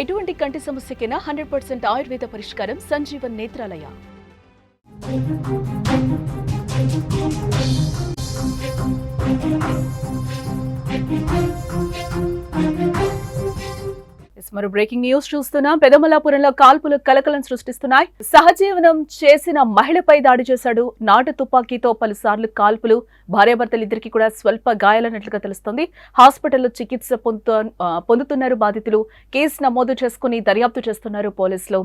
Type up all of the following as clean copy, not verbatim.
ఎటువంటి కంటి సమస్యకైనా 100% ఆయుర్వేద పరిష్కారం సంజీవన్ నేత్రాలయ. మరో బ్రేకింగ్ న్యూస్ చూస్తున్నాం. పెదమల్లాపురంలో కాల్పులు కలకలం సృష్టిస్తున్నాయి. సహజీవనం చేసిన మహిళపై దాడి చేశాడు. నాటు తుపాకీతో పలుసార్లు కాల్పులు. భార్యాభర్తలిద్దరికీ కూడా స్వల్ప గాయాలన్నట్లుగా తెలుస్తోంది. హాస్పిటల్లో చికిత్స పొందుతున్నారు బాధితులు. కేసు నమోదు చేసుకుని దర్యాప్తు చేస్తున్నారు పోలీసులు.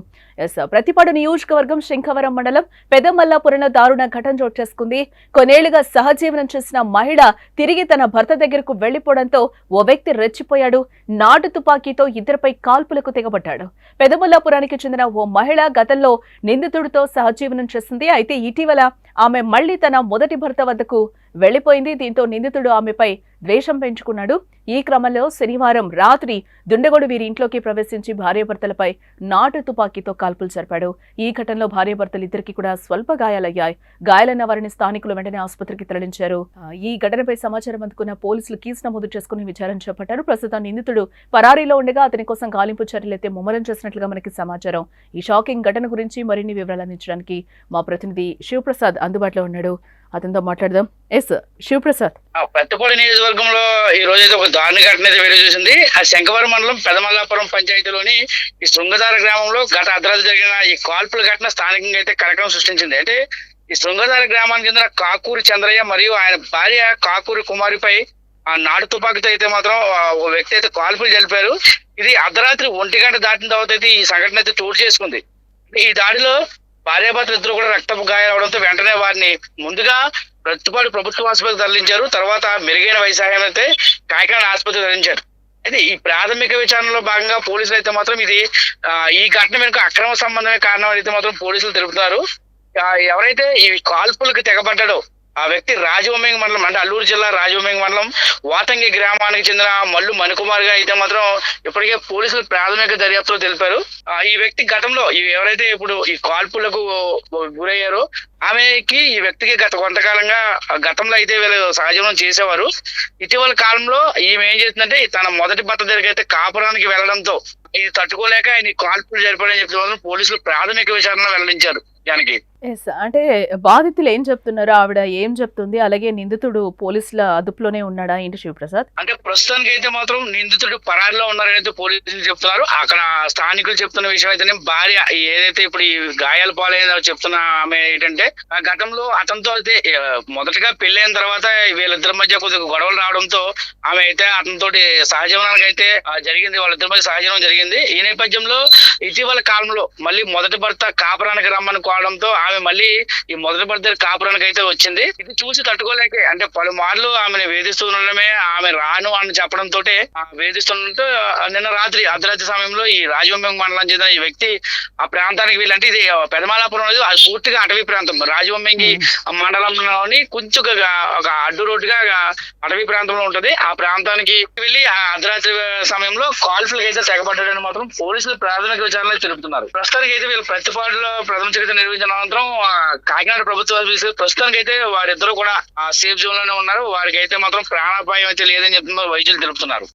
ప్రతిపాడు నియోజకవర్గం శంఖవరం మండలం పెదమల్లాపురంలో దారుణ ఘటన చోటు చేసుకుంది. కొన్నేళ్లుగా సహజీవనం చేసిన మహిళ తిరిగి తన భర్త దగ్గరకు వెళ్లిపోవడంతో ఓ వ్యక్తి రెచ్చిపోయాడు. నాటు తుపాకీతో ఇద్దరిపై కాల్పులకు తెగబడ్డాడు. పెదమల్లాపురానికి చెందిన ఓ మహిళ గతంలో నిందితుడితో సహజీవనం చేసింది. అయితే ఇటీవల ఆమె మళ్లీ తన మొదటి భర్త వద్దకు వెళ్లిపోయింది. దీంతో నిందితుడు ఆమెపై ద్వేషం పెంచుకున్నాడు. ఈ క్రమంలో శనివారం రాత్రి దుండగోడు వీరి ఇంట్లోకి ప్రవేశించి భార్యాభర్తలపై నాటు తుపాకీతో కాల్పులు జరిపాడు. ఈ ఘటనలో భార్యాభర్తలిద్దరికీ కూడా స్వల్ప గాయాలయ్యాయి. గాయాలైన వారిని స్థానికులు వెంటనే ఆసుపత్రికి తరలించారు. ఈ ఘటనపై సమాచారం అందుకున్న పోలీసులు కేసు నమోదు చేసుకుని విచారణ చేపట్టారు. ప్రస్తుతం నిందితుడు పరారీలో ఉండగా అతని కోసం గాలింపు చర్యలైతే ముమ్మరం చేసినట్లుగా మనకి సమాచారం. ఈ షాకింగ్ ఘటన గురించి మరిన్ని వివరాలు అందించడానికి మా ప్రతినిధి శివప్రసాద్ అందుబాటులో ఉన్నాడు. అతనితో మాట్లాడదాం. ఎస్ శివప్రసాద్. పెద్దపల్లి నియోజకవర్గంలో ఈ రోజు అయితే ఒక దారుణ ఘటన అయితే వెలుగు చూసింది. ఆ శంఖవరం మండలం పెదమల్లాపురం పంచాయతీలోని ఈ శృంగధార గ్రామంలో గత అర్ధరాత్రి జరిగిన ఈ కాల్పుల ఘటన స్థానికంగా అయితే కలకలం సృష్టించింది. అంటే ఈ శృంగధార గ్రామానికి చెందిన కాకూరి చంద్రయ్య మరియు ఆయన భార్య కాకూరి కుమారిపై ఆ నాటు తుపాకీతో అయితే మాత్రం ఓ వ్యక్తి అయితే కాల్పులు జరిపారు. ఇది అర్ధరాత్రి 1 గంట దాటిన తర్వాత అయితే ఈ సంఘటన అయితే చోటు చేసుకుంది. ఈ దాడిలో భార్యాభర్తలు ఇద్దరు కూడా రక్తపు గాయాలవడంతో వెంటనే వారిని ముందుగా ప్రతిపాడు ప్రభుత్వ ఆసుపత్రికి తరలించారు. తర్వాత మెరుగైన వైద్యం అయితే కాకినాడ ఆసుపత్రికి తరలించారు. అయితే ఈ ప్రాథమిక విచారణలో భాగంగా పోలీసులు అయితే మాత్రం ఇది ఈ ఘటన వెనుక అక్రమ సంబంధమే కారణం అయితే మాత్రం పోలీసులు తెలుపుతున్నారు. ఎవరైతే ఈ కాల్పులకు తెగబడ్డాడో ఆ వ్యక్తి రాజవొమ్మింగి మండలం అంటే అల్లూరు జిల్లా రాజవొమ్మింగి మండలం వాతంగి గ్రామానికి చెందిన మల్లు మణికుమార్ గా అయితే మాత్రం ఇప్పటికే పోలీసులు ప్రాథమిక దర్యాప్తులో తెలిపారు. ఈ వ్యక్తి గతంలో ఎవరైతే ఇప్పుడు ఈ కాల్పులకు గురయ్యారో ఆమెకి ఈ వ్యక్తికి గత కొంతకాలంగా గతంలో అయితే వీళ్ళు సహజీవనం చేసేవారు. ఇటీవల కాలంలో ఈమె ఏం చేస్తుందంటే తన మొదటి భర్త దగ్గరికి అయితే కాపురానికి వెళ్లడంతో ఇది తట్టుకోలేక ఆయన కాల్పులు జరిపాడని చెప్పి పోలీసులు ప్రాథమిక విచారణలో వెల్లడించారు. దానికి అంటే బాధితులు ఏం చెప్తున్నారు, ఆవిడ ఏం చెప్తుంది, అలాగే నిందితుడు పోలీసుల అదుపులోనే ఉన్నాడా ఏంటి శివప్రసాద్? అంటే ప్రస్తుతానికి అయితే మాత్రం నిందితుడు పరారిలో ఉన్నారని పోలీసులు చెప్తున్నారు. అక్కడ స్థానికులు చెప్తున్న విషయం అయితేనే భార్య ఏదైతే ఇప్పుడు ఈ గాయాల పాలైన చెప్తున్న ఆమె ఏంటంటే గతంలో అతనితో అయితే మొదటగా పెళ్ళైన తర్వాత వీళ్ళిద్దరి మధ్య కొద్దిగా గొడవలు రావడంతో ఆమె అయితే అతనితోటి సహజీవనానికి అయితే జరిగింది. వాళ్ళిద్దరి మధ్య సహజీవనం జరిగింది. ఈ నేపథ్యంలో ఇటీవల కాలంలో మళ్ళీ మొదటి భర్త కాపురానికి రమ్మని కోవడంతో ఆమె మళ్ళీ ఈ మొదటి భర్త కాపురానికి అయితే వచ్చింది. ఇది చూసి తట్టుకోలేక అంటే పలుమార్లు ఆమెను వేధిస్తుండడమే ఆమె రాను అని చెప్పడంతో వేధిస్తుండటంతో నిన్న రాత్రి అర్ధరాత్రి సమయంలో ఈ రాజవొమ్మింగి మండలం చెందిన ఈ వ్యక్తి ఆ ప్రాంతానికి వీళ్ళంటే ఇది పెదమల్లాపురం అనేది అది పూర్తిగా అటవీ ప్రాంతం. రాజవొమ్మింగి మండలంలోని కొంచెం ఒక అడ్డు రోడ్డుగా అటవీ ప్రాంతంలో ఉంటది. ఆ ప్రాంతానికి వెళ్ళి ఆ అర్ధరాత్రి సమయంలో కాల్పులకు అయితే తెగబడ్డాడని మాత్రం పోలీసులు ప్రాథమిక విచారణలో తెలుపుతున్నారు. ప్రస్తుతానికి అయితే వీళ్ళు ప్రతిపాడులో ప్రథమ చికిత్స నిర్వహించిన అనంతరం కాకినాడ ప్రభుత్వ ప్రస్తుతానికి అయితే వారిద్దరూ కూడా సేఫ్ జోన్ లోనే ఉన్నారు. వారికి అయితే మాత్రం ప్రాణాపాయం అయితే లేదని చెప్తున్నారు వైద్యులు తెలుపుతున్నారు.